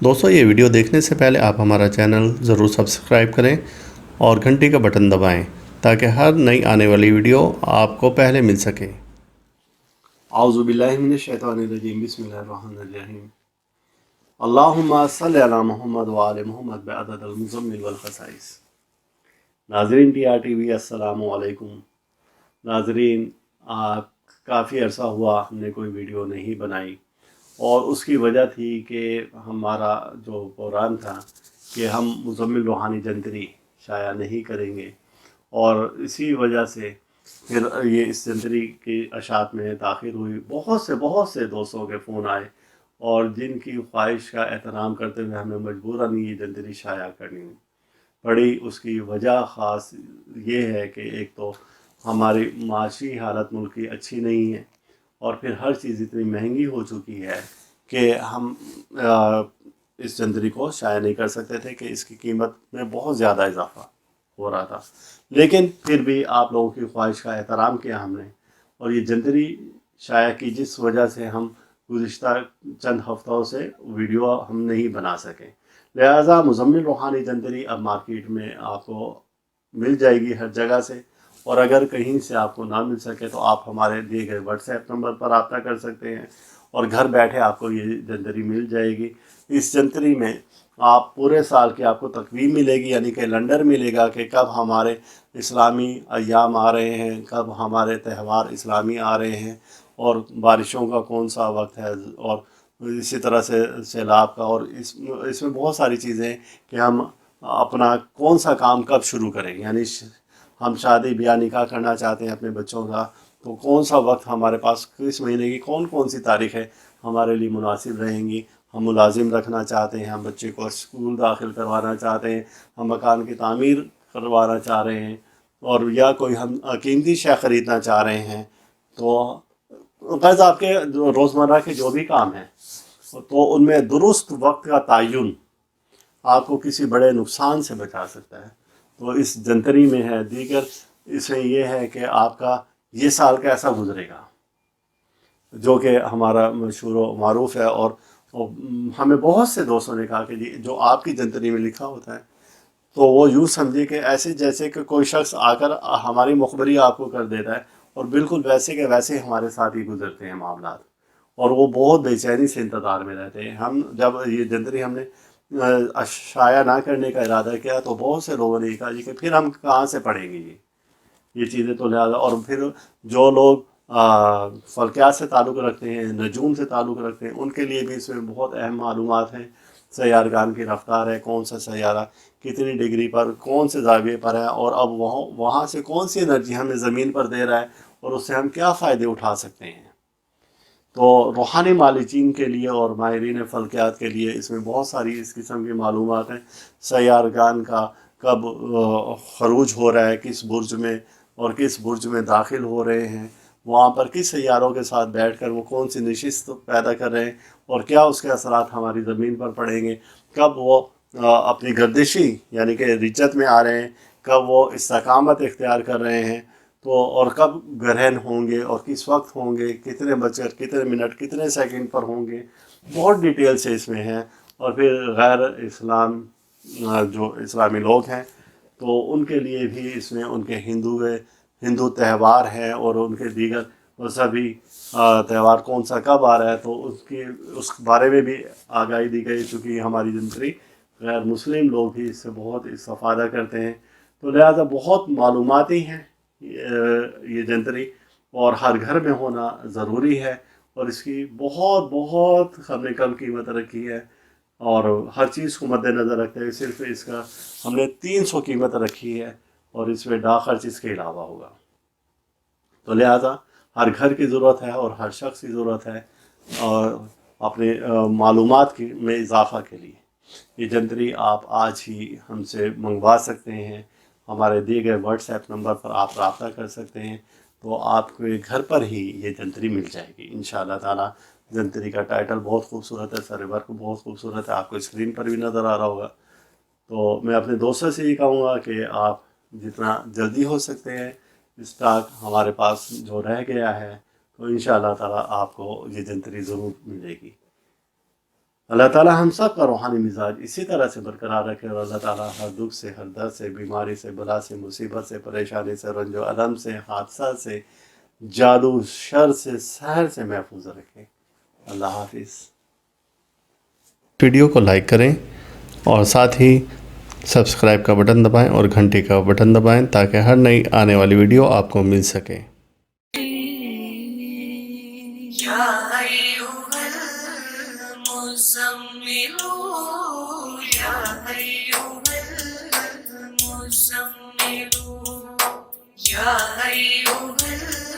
दोस्तों ये वीडियो देखने से पहले आप हमारा चैनल ज़रूर सब्सक्राइब करें और घंटी का बटन दबाएं ताकि हर नई आने वाली वीडियो आपको पहले मिल सके। आऊज़ु बिल्लाहि मिनश शैतानिर रजीम, बिस्मिल्लाहिर रहमानिर रहीम। अल्लाहुम्मा सल्लि अला मुहम्मद व आले मुहम्मद बिअददिल मुज़म्मिल वल खसाइस। नाज़रीन TRTV अस्सलामु अलैकुम। नाज़रीन, काफ़ी अरसा हुआ हमने कोई वीडियो नहीं बनाई और उसकी वजह थी कि हमारा जो प्रोग्राम था कि हम मुज़म्मिल रूहानी जंतरी शाया नहीं करेंगे, और इसी वजह से फिर ये इस जंतरी की अशात में ताख़िर हुई। बहुत से दोस्तों के फ़ोन आए और जिनकी ख्वाहिश का एहतराम करते हुए हमें मजबूरन ये जंतरी शाया करनी पड़ी। उसकी वजह ख़ास ये है कि एक तो हमारी माशी हालत मुल्क की अच्छी नहीं है, और फिर हर चीज़ इतनी महंगी हो चुकी है कि हम इस जंतरी को शाया नहीं कर सकते थे कि इसकी कीमत में बहुत ज़्यादा इजाफा हो रहा था। लेकिन फिर भी आप लोगों की ख्वाहिश का एहतराम किया हमने, और ये जंतरी शाया की, जिस वजह से हम गुज़िश्ता चंद हफ्तों से वीडियो हम नहीं बना सके। लिहाजा मुज़म्मिल रूहानी जंतरी अब मार्केट में आपको मिल जाएगी हर जगह से, और अगर कहीं से आपको ना मिल सके तो आप हमारे दिए गए व्हाट्सएप नंबर पर रब्ता कर सकते हैं और घर बैठे आपको ये जंतरी मिल जाएगी। इस जंतरी में आप पूरे साल की आपको तकवीम मिलेगी, यानी कैलेंडर मिलेगा कि कब हमारे इस्लामी अय्याम आ रहे हैं, कब हमारे त्यौहार इस्लामी आ रहे हैं, और बारिशों का कौन सा वक्त है, और इसी तरह से सैलाब का, और इसमें बहुत सारी चीज़ें हैं कि हम अपना कौन सा काम कब शुरू करें। यानी हम शादी ब्याह निकाह करना चाहते हैं अपने बच्चों का, तो कौन सा वक्त हमारे पास, किस महीने की कौन कौन सी तारीख़ है हमारे लिए मुनासिब रहेंगी। हम मुलाजिम रखना चाहते हैं, हम बच्चे को स्कूल दाखिल करवाना चाहते हैं, हम मकान की तामीर करवाना चाह रहे हैं, और या कोई हम कीमती शय ख़रीदना चाह रहे हैं, तो बस आपके रोज़मर्रा के जो भी काम हैं तो उनमें दुरुस्त वक्त का तयन आपको किसी बड़े नुकसान से बचा सकता है। तो इस जंतरी में है। दीगर इसमें यह है कि आपका ये साल कैसा गुजरेगा, जो कि हमारा मशहूर व मारूफ है। और हमें बहुत से दोस्तों ने कहा कि जी जो आपकी जंतरी में लिखा होता है तो वो यूँ समझिए कि ऐसे जैसे कि कोई शख्स आकर हमारी मुखबरी आपको कर देता है, और बिल्कुल वैसे के वैसे हमारे साथ ही गुजरते हैं मामलात, और वो बहुत बेचैनी से इंतज़ार में रहते हैं। हम जब ये जंतरी हमने शाया ना करने का इरादा किया तो बहुत से लोगों ने कहा जी कि फिर हम कहाँ से पढ़ेंगे ये चीज़ें। तो लिहाजा, और फिर जो लोग फल्कियात से ताल्लुक़ रखते हैं, नजूम से ताल्लुक़ रखते हैं, उनके लिए भी इसमें बहुत अहम मालूमात हैं। सैयारगान की रफ्तार है, कौन सा सैयारा कितनी डिग्री पर कौन से ज़ाविये पर है, और अब वहाँ से कौन सी एनर्जी हमें ज़मीन पर दे रहा है, और उससे हम क्या फ़ायदे उठा सकते हैं। तो रूहानी मालिकीन के लिए और माहिरीन फ़ल्कियात के लिए इसमें बहुत सारी इस किस्म की मालूमात हैं। सैयारगान का कब खरूज हो रहा है, किस बुर्ज में, और किस बुर्ज में दाखिल हो रहे हैं, वहाँ पर किस सैयारों के साथ बैठकर वो कौन सी नशिस्त पैदा कर रहे हैं, और क्या उसके असरात हमारी ज़मीन पर पड़ेंगे, कब वो अपनी गर्दिशी यानी कि रिज्जत में आ रहे हैं, कब वो इस्तिकामत इख्तियार कर रहे हैं, तो और कब ग्रहण होंगे और किस वक्त होंगे, कितने बजकर कितने मिनट कितने सेकंड पर होंगे, बहुत डिटेल से इसमें है। और फिर गैर इस्लाम जो इस्लामी लोग हैं तो उनके लिए भी इसमें उनके हिंदू त्यौहार हैं, और उनके दीगर मजहबी त्यौहार कौन सा कब आ रहा है, तो उस बारे में भी आगाही दी गई। चूँकि हमारी जंतरी गैर मुस्लिम लोग भी इससे बहुत इस्तेफ़ादा करते हैं, तो लिहाजा बहुत मालूमाती हैं ये जंतरी, और हर घर में होना ज़रूरी है। और इसकी बहुत बहुत हमने कम कीमत रखी है, और हर चीज़ को मद्देनज़र रखते हुए सिर्फ इसका हमने 300 कीमत रखी है, और इसमें डाक खर्च इसके अलावा होगा। तो लिहाजा हर घर की ज़रूरत है और हर शख्स की ज़रूरत है, और अपने मालूमात की में इजाफ़ा के लिए ये जंतरी आप आज ही हमसे मंगवा सकते हैं। हमारे दिए गए व्हाट्सएप नंबर पर आप रब्ता कर सकते हैं, तो आपके घर पर ही ये जंतरी मिल जाएगी इंशाअल्लाह ताला। जंतरी का टाइटल बहुत खूबसूरत है, सारे वर्क बहुत खूबसूरत है, आपको स्क्रीन पर भी नज़र आ रहा होगा। तो मैं अपने दोस्तों से ये कहूँगा कि आप जितना जल्दी हो सकते हैं स्टॉक हमारे पास जो रह गया है, तो इंशाअल्लाह ताला आपको ये जंतरी ज़रूर मिलेगी। اللہ تعالیٰ ہم سب کا روحانی مزاج اسی طرح سے برقرار رکھے، اور اللہ تعالیٰ ہر دکھ سے، ہر درد سے، بیماری سے، بلا سے، مصیبت سے، پریشانی سے، رنج و الم سے، حادثہ سے، جادو شر سے، سحر سے محفوظ رکھے۔ اللہ حافظ۔ ویڈیو کو لائک کریں اور ساتھ ہی سبسکرائب کا بٹن دبائیں اور گھنٹی کا بٹن دبائیں تاکہ ہر نئی آنے والی ویڈیو آپ کو مل سکے۔ یا ایھا المزمل، یا ایھا المزمل، یا ایھا